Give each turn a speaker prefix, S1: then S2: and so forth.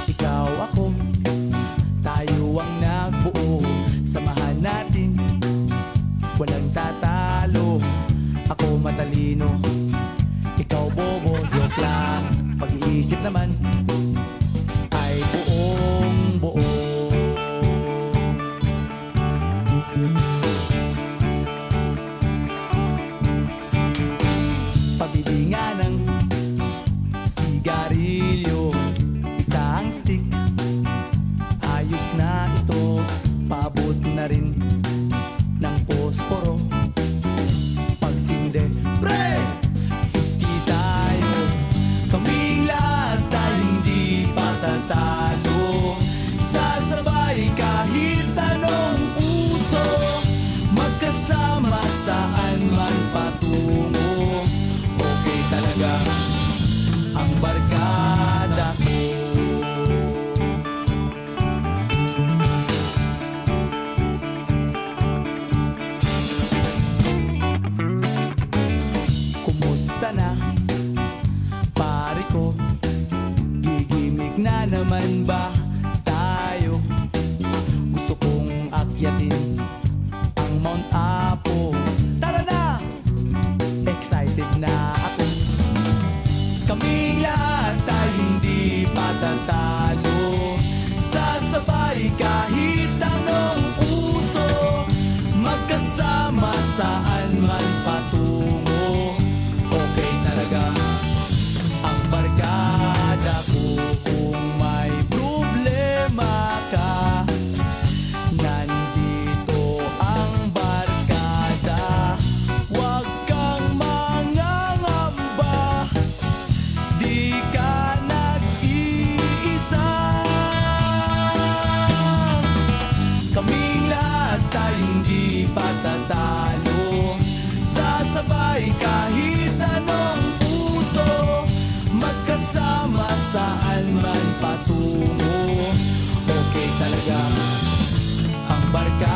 S1: Ikaw ako, tayo ang nagbuo. Samahan natin, walang tatalo. Ako matalino, ikaw bobo. Joke lang, pag-iisip naman ay buong buo. Pabili nga ng sigarilyo, isang stick, ayos na ito. Paabot na rin ng posporo. Pagsinde, pre! 50 tayo, kaming lahat tayo hindi patatalo. Sasabay kahit anong uso, magkasama saan man patungo. Okay talaga ang barkada ko. Kumusta na, pare ko? Gigimik na naman ba tayo? Gusto kong akyatin ang Mount Apo. Tara na! Excited na ako. Kaming lahat tayo hindi patatalo. Sasabay kahit anong uso, magkasama saan man patungo. Okay talaga ang barkada ko. Kung may problema ka, nandito ang barkada. Huwag kang mangangamba, di ka nag-iisa. Kaming lahat tayo hindi patatalo. Sasabay kahit anong uso, magkasama saan man patungo. Okay talaga ang barkada.